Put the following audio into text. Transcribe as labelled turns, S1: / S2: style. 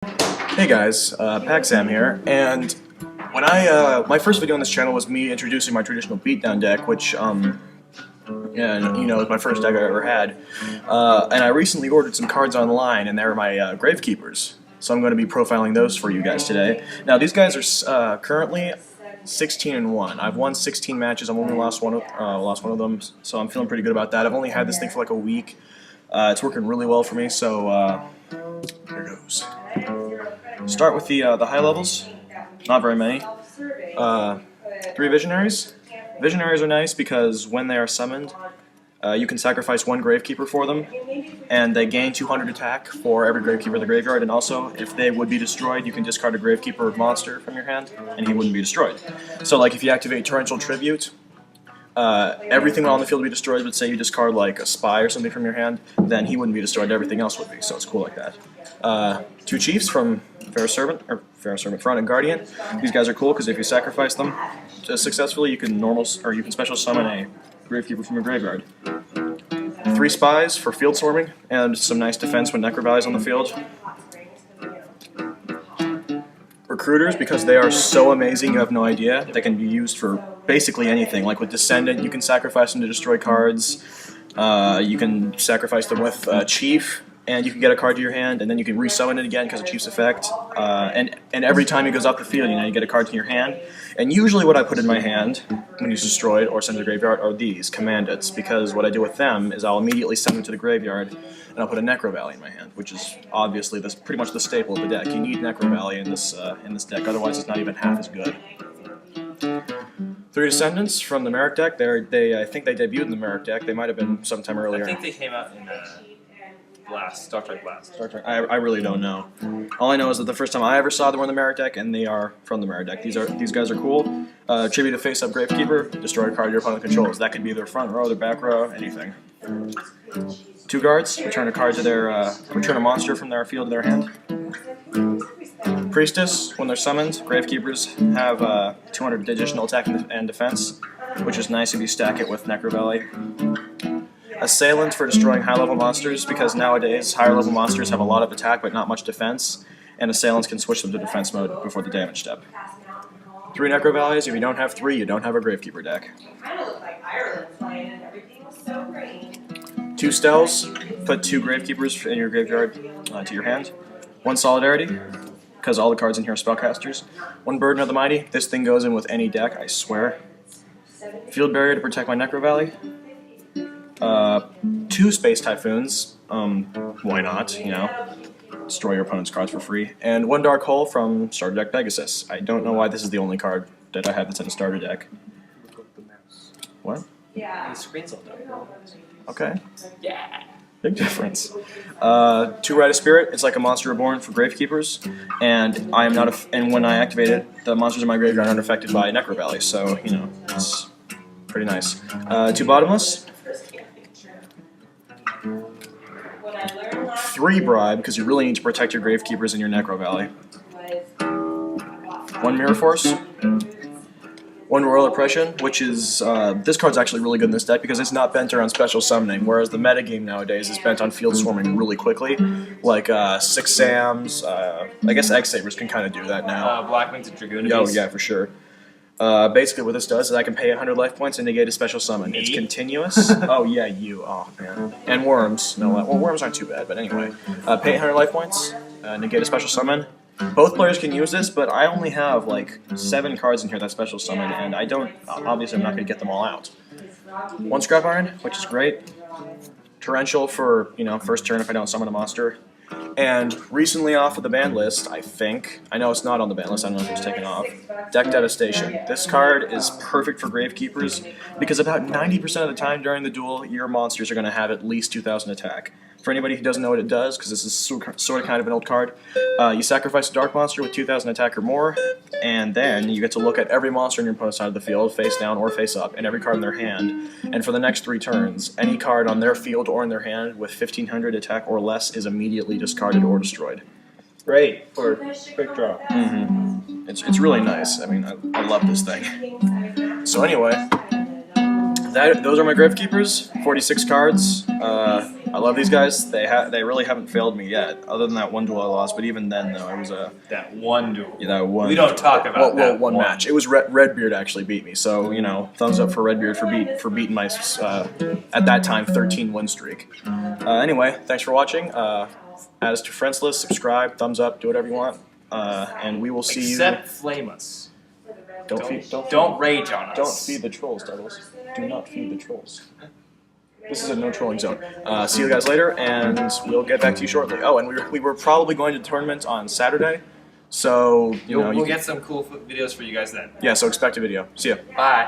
S1: Hey guys, PacSam here, and when my first video on this channel was me introducing my traditional beatdown deck, which, is my first deck I ever had, and I recently ordered some cards online, and they're my Gravekeepers, so I'm going to be profiling those for you guys today. Now, these guys are currently 16-1. I've won 16 matches. I've only lost one of them, so I'm feeling pretty good about that. I've only had this thing for like a week. It's working really well for me, so here goes. Start with the high levels. Not very many. 3 Visionaries. Visionaries are nice because when they are summoned, you can sacrifice 1 Gravekeeper for them, and they gain 200 attack for every Gravekeeper in the graveyard, and also, if they would be destroyed, you can discard a Gravekeeper monster from your hand, and he wouldn't be destroyed. So, like, if you activate Torrential Tribute, everything on the field would be destroyed, but say you discard, like, a Spy or something from your hand, then he wouldn't be destroyed, everything else would be, so it's cool like that. 2 Chiefs from Fair Servant Front and Guardian. These guys are cool because if you sacrifice them successfully, you can special summon a Gravekeeper from your graveyard. 3 Spies for Field Swarming and some nice defense when Necro Valley's on the field. Recruiters, because they are so amazing you have no idea. They can be used for basically anything. Like with Descendant, you can sacrifice them to destroy cards. You can sacrifice them with Chief, and you can get a card to your hand, and then you can resummon it again because of Chief's effect. And every time he goes off the field, you get a card to your hand. And usually what I put in my hand when he's destroyed or sent to the graveyard are these, Commandants, because what I do with them is I'll immediately send them to the graveyard, and I'll put a Necro Valley in my hand, which is obviously pretty much the staple of the deck. You need Necro Valley in this deck, otherwise it's not even half as good. 3 Descendants from the Merrick deck. I think they debuted in the Merrick deck. They might have been sometime earlier.
S2: I think they came out in Star Trek Blast.
S1: I really don't know. All I know is that the first time I ever saw them were in the Merrick deck, and they are from the Merrick deck. These guys are cool. Tribute to face-up Gravekeeper, destroy a card your opponent controls. That could be their front row, their back row, anything. 2 Guards, return a card to return a monster from their field to their hand. Priestess, when they're summoned, Gravekeepers have 200 additional attack and defense, which is nice if you stack it with Necro Valley. Assailant for destroying high-level monsters, because nowadays higher-level monsters have a lot of attack but not much defense, and Assailants can switch them to defense mode before the damage step. 3 Necro Valleys. If you don't have 3, you don't have a Gravekeeper deck. 2 Stells. Put 2 Gravekeepers in your graveyard to your hand. 1 Solidarity, because all the cards in here are spellcasters. 1 Burden of the Mighty. This thing goes in with any deck, I swear. Field Barrier to protect my Necro Valley. 2 Space Typhoons, why not, destroy your opponent's cards for free. And 1 Dark Hole from Starter Deck Pegasus. I don't know why this is the only card that I have that's in a starter deck. What?
S2: Yeah. The screen's all dark.
S1: Okay.
S2: Yeah.
S1: Big difference. 2 Rite of Spirit, it's like a Monster Reborn for Gravekeepers, and and when I activate it, the monsters in my graveyard aren't affected by Necro Valley, so, it's pretty nice. 2 Bottomless. 3 Bribe, because you really need to protect your Gravekeepers in your Necro Valley. 1 Mirror Force. 1 Royal Oppression, which is, this card's actually really good in this deck because it's not bent around special summoning, whereas the metagame nowadays is bent on field swarming really quickly. Like, 6 Sams, I guess X-Sabers can kind of do that now.
S2: Blackwings and Dragoon.
S1: Oh, yeah, for sure. Basically what this does is I can pay 100 life points and negate a special summon. It's continuous. Oh yeah, you. Oh man. And Worms. No, well, Worms aren't too bad, but anyway. Pay 100 life points, negate a special summon. Both players can use this, but I only have like 7 cards in here that special summon, and obviously I'm not going to get them all out. 1 Scrap Iron, which is great. Torrential for, first turn if I don't summon a monster. And recently off of the ban list, I think, I know it's not on the ban list, I don't know if it's taken off, Deck Devastation. This card is perfect for Gravekeepers because about 90% of the time during the duel, your monsters are going to have at least 2,000 attack. For anybody who doesn't know what it does, because this is sort of kind of an old card, you sacrifice a dark monster with 2,000 attack or more, and then you get to look at every monster on your opponent's side of the field, face down or face up, and every card in their hand. And for the next 3 turns, any card on their field or in their hand with 1,500 attack or less is immediately discarded or destroyed.
S2: Great for quick draw.
S1: Mm-hmm. It's really nice. I mean, I love this thing. So anyway, those are my Gravekeepers. 46 cards. I love these guys. They really haven't failed me yet, other than that one duel I lost. But even then, though, it was
S2: that one duel.
S1: Yeah, that one.
S2: We don't talk about that
S1: one match. It was Redbeard actually beat me. So thumbs up for Redbeard for beating my at that time 13 win streak. Anyway, thanks for watching. Add us to friends list, subscribe, thumbs up, do whatever you want, and we will see you.
S2: Except flame us.
S1: Don't
S2: rage on us.
S1: Don't feed the trolls, Douglas. Do not feed the trolls. This is a no trolling zone. See you guys later, and we'll get back to you shortly. Oh, and we were probably going to tournaments on Saturday, so
S2: we'll get some cool videos for you guys then.
S1: Yeah, so expect a video. See ya.
S2: Bye.